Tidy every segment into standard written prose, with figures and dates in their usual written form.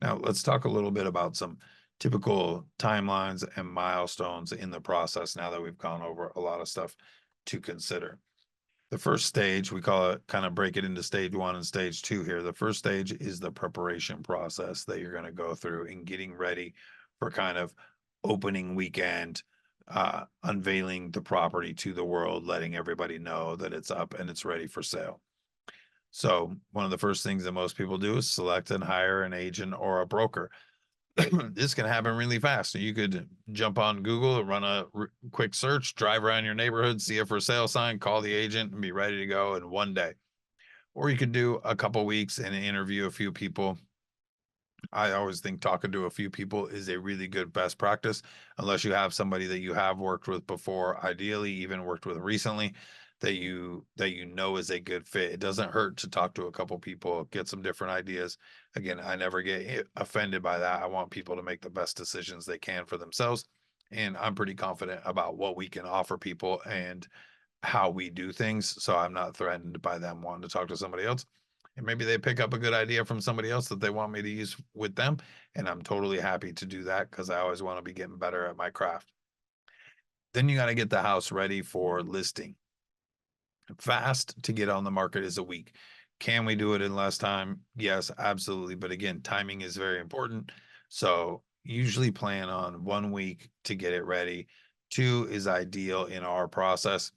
Now, let's talk a little bit about some typical timelines and milestones in the process now that we've gone over a lot of stuff to consider. The first stage, we call it, kind of break it into stage one and stage two here. The first stage is the preparation process that you're going to go through in getting ready for kind of opening weekend, unveiling the property to the world, letting everybody know that it's up and it's ready for sale. So, one of the first things that most people do is select and hire an agent or a broker. This can happen really fast. So you could jump on Google, run a quick search, drive around your neighborhood, see a for sale sign, call the agent, and be ready to go in one day. Or you could do a couple weeks and interview a few people. I always think talking to a few people is a really good best practice, unless you have somebody that you have worked with before, ideally even worked with recently, that you know is a good fit. It doesn't hurt to talk to a couple people, get some different ideas. Again, I never get offended by that. I want people to make the best decisions they can for themselves, and I'm pretty confident about what we can offer people and how we do things. So I'm not threatened by them wanting to talk to somebody else. And maybe they pick up a good idea from somebody else that they want me to use with them. And I'm totally happy to do that because I always want to be getting better at my craft. Then you got to get the house ready for listing. Fast to get on the market is a week. Can we do it in less time? Yes, absolutely. But again, timing is very important. So usually plan on 1 week to get it ready. Two is ideal in our process,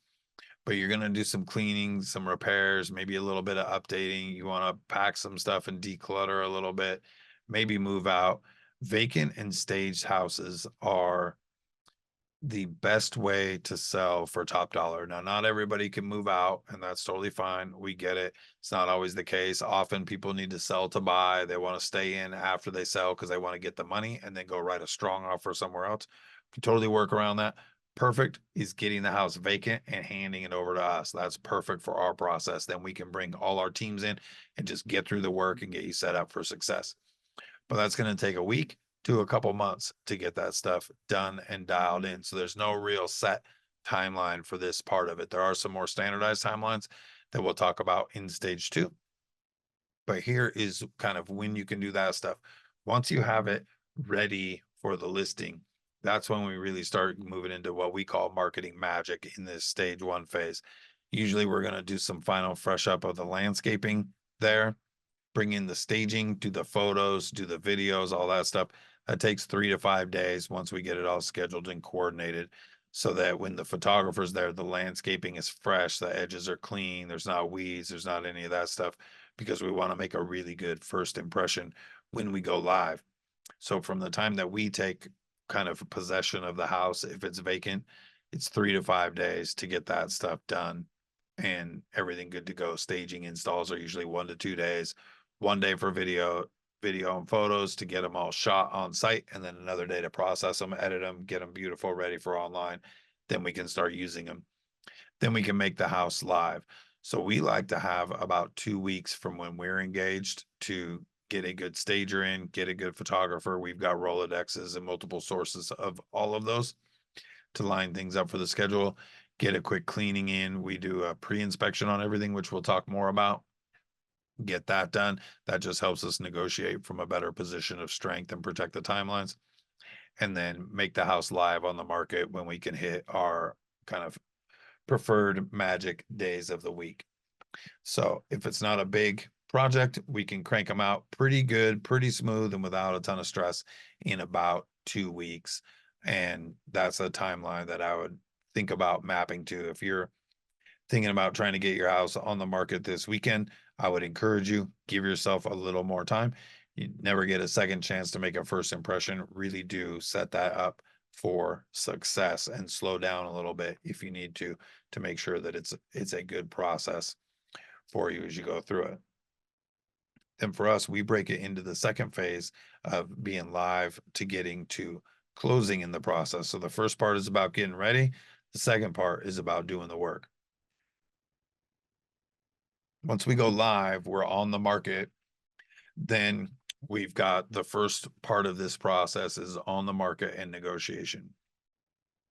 but you're going to do some cleaning, some repairs, maybe a little bit of updating. You want to pack some stuff and declutter a little bit, maybe move out. Vacant and staged houses are the best way to sell for top dollar. Now, not everybody can move out, and that's totally fine. We get it. It's not always the case. Often people need to sell to buy. They want to stay in after they sell because they want to get the money and then go write a strong offer somewhere else. Can totally work around that. Perfect is getting the house vacant and handing it over to us. That's perfect for our process. Then we can bring all our teams in and just get through the work and get you set up for success. But that's going to take a week to a couple months to get that stuff done and dialed in. So there's no real set timeline for this part of it. There are some more standardized timelines that we'll talk about in stage two. But here is kind of when you can do that stuff. Once you have it ready for the listing, that's when we really start moving into what we call marketing magic in this stage one phase. Usually we're going to do some final fresh up of the landscaping there, bring in the staging, do the photos, do the videos, all that stuff. That takes 3 to 5 days once we get it all scheduled and coordinated so that when the photographer's there, the landscaping is fresh, the edges are clean, there's not weeds, there's not any of that stuff, because we want to make a really good first impression when we go live. So from the time that we take kind of possession of the house, if it's vacant, it's 3 to 5 days to get that stuff done and everything good to go. Staging installs are usually 1 to 2 days, 1 day for video and photos to get them all shot on site, and then another day to process them, edit them, get them beautiful, ready for online. Then we can start using them. Then we can make the house live. So we like to have about 2 weeks from when we're engaged to get a good stager in, get a good photographer. We've got Rolodexes and multiple sources of all of those to line things up for the schedule, get a quick cleaning in. We do a pre-inspection on everything, which we'll talk more about. Get that done. That just helps us negotiate from a better position of strength and protect the timelines. And then make the house live on the market when we can hit our kind of preferred magic days of the week. So if it's not a big project, we can crank them out pretty good, pretty smooth, and without a ton of stress in about 2 weeks. And that's a timeline that I would think about mapping to. If you're thinking about trying to get your house on the market this weekend, I would encourage you, give yourself a little more time. You never get a second chance to make a first impression. Really do set that up for success and slow down a little bit if you need to make sure that it's a good process for you as you go through it. Then for us, we break it into the second phase of being live to getting to closing in the process. So the first part is about getting ready. The second part is about doing the work. Once we go live, we're on the market. Then we've got the first part of this process is on the market and negotiation.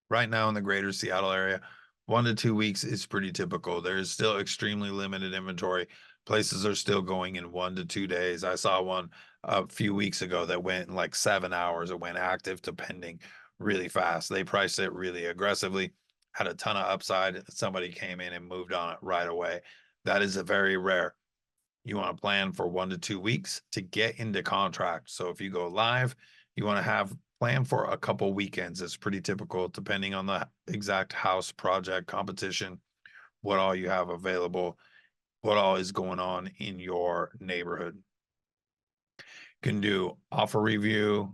Right now in the greater Seattle area, 1 to 2 weeks is pretty typical. There is still extremely limited inventory, Places are still going in 1 to 2 days. I saw one a few weeks ago that went in like 7 hours. It went active to pending really fast. They priced it really aggressively, had a ton of upside. Somebody came in and moved on it right away. That is a very rare. You want to plan for 1 to 2 weeks to get into contract. So if you go live, you want to have plan for a couple weekends. It's pretty typical depending on the exact house project competition, what all you have available, what all is going on in your neighborhood. Can do offer review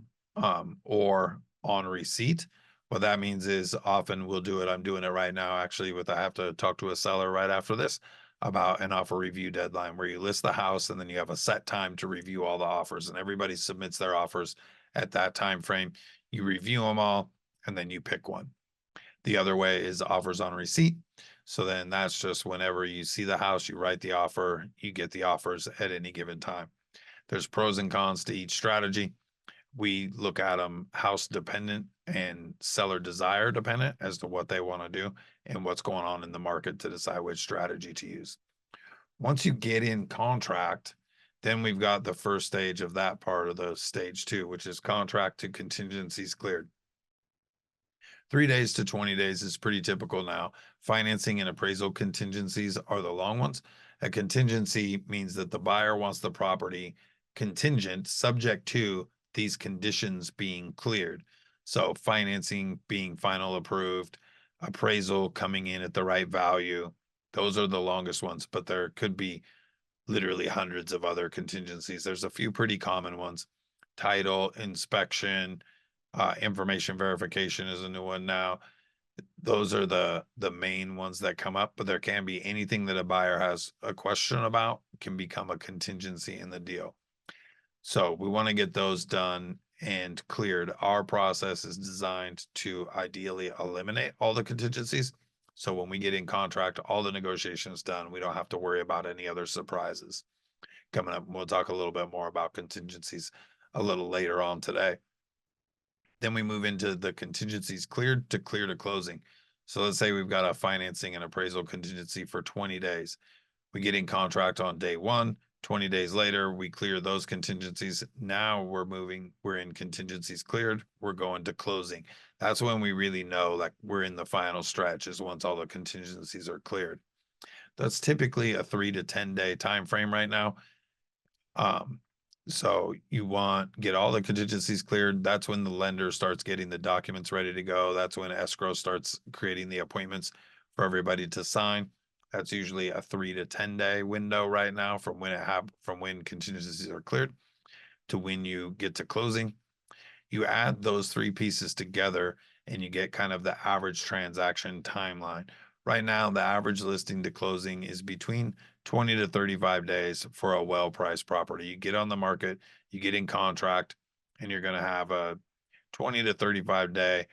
or on receipt. What that means is often we'll do it. I'm doing it right now, actually, I have to talk to a seller right after this about an offer review deadline where you list the house and then you have a set time to review all the offers, and everybody submits their offers at that time frame. You review them all and then you pick one. The other way is offers on receipt. So then that's just whenever you see the house, you write the offer, you get the offers at any given time. There's pros and cons to each strategy. We look at them house dependent and seller desire dependent as to what they want to do and what's going on in the market to decide which strategy to use. Once you get in contract, then we've got the first stage of that part of the stage 2, which is contract to contingencies cleared. 3 days to 20 days is pretty typical now. Financing and appraisal contingencies are the long ones. A contingency means that the buyer wants the property contingent, subject to these conditions being cleared. So financing being final approved, appraisal coming in at the right value. Those are the longest ones, but there could be literally hundreds of other contingencies. There's a few pretty common ones. Title, inspection, information verification is a new one now. Those are the main ones that come up, but there can be anything that a buyer has a question about can become a contingency in the deal. So we want to get those done and cleared. Our process is designed to ideally eliminate all the contingencies. So when we get in contract, all the negotiations done, we don't have to worry about any other surprises coming up. We'll talk a little bit more about contingencies a little later on today. Then we move into the contingencies cleared to clear to closing. So let's say we've got a financing and appraisal contingency for 20 days. We get in contract on day 1, 20 days later, we clear those contingencies. Now we're in contingencies cleared. We're going to closing. That's when we really know like we're in the final stretch, is once all the contingencies are cleared. That's typically a 3 to 10 day time frame right now. So you get all the contingencies cleared. That's when the lender starts getting the documents ready to go. That's when escrow starts creating the appointments for everybody to sign. That's usually a 3 to 10 day window right now from when contingencies are cleared to when you get to closing. You add those 3 pieces together and you get kind of the average transaction timeline. Right now, the average listing to closing is between 20 to 35 days for a well-priced property. You get on the market, you get in contract, and you're going to have a 20 to 35 day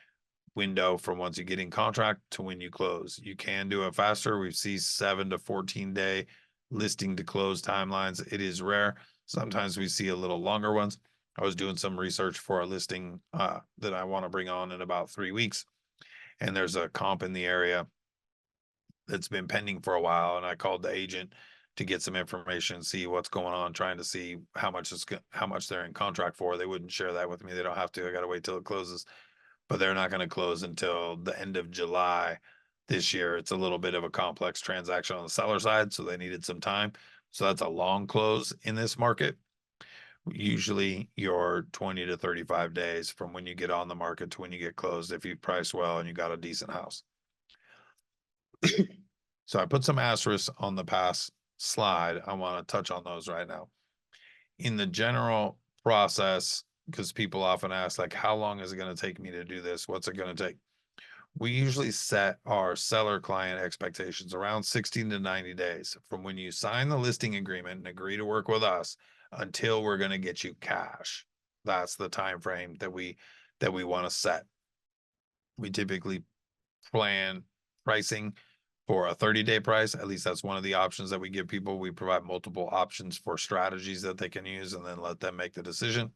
window from once you get in contract to when you close. You can do it faster. We see 7 to 14 day listing to close timelines. It is rare. Sometimes we see a little longer ones. I was doing some research for a listing that I want to bring on in about 3 weeks. And there's a comp in the area that's been pending for a while. And I called the agent to get some information, see what's going on, trying to see how much they're in contract for. They wouldn't share that with me. They don't have to. I got to wait till it closes, but they're not going to close until the end of July this year. It's a little bit of a complex transaction on the seller side, so they needed some time. So that's a long close in this market. Usually you're 20 to 35 days from when you get on the market to when you get closed if you price well and you got a decent house. So I put some asterisks on the past slide. I want to touch on those right now. In the general process, because people often ask, like, how long is it going to take me to do this? What's it going to take? We usually set our seller client expectations around 16 to 90 days from when you sign the listing agreement and agree to work with us until we're going to get you cash. That's the time frame that we want to set. We typically plan pricing for a 30-day price. At least that's one of the options that we give people. We provide multiple options for strategies that they can use and then let them make the decision.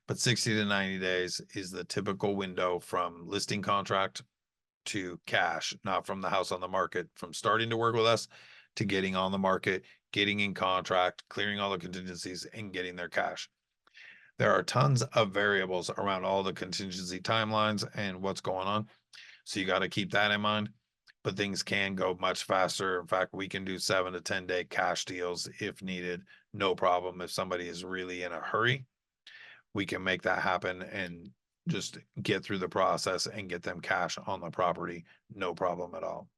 But 60 to 90 days is the typical window from listing contract to cash, not from the house on the market, from starting to work with us to getting on the market, getting in contract, clearing all the contingencies, and getting their cash. There are tons of variables around all the contingency timelines and what's going on. So you got to keep that in mind. But things can go much faster. In fact, we can do 7 to 10 day cash deals if needed. No problem. If somebody is really in a hurry, we can make that happen and just get through the process and get them cash on the property. No problem at all.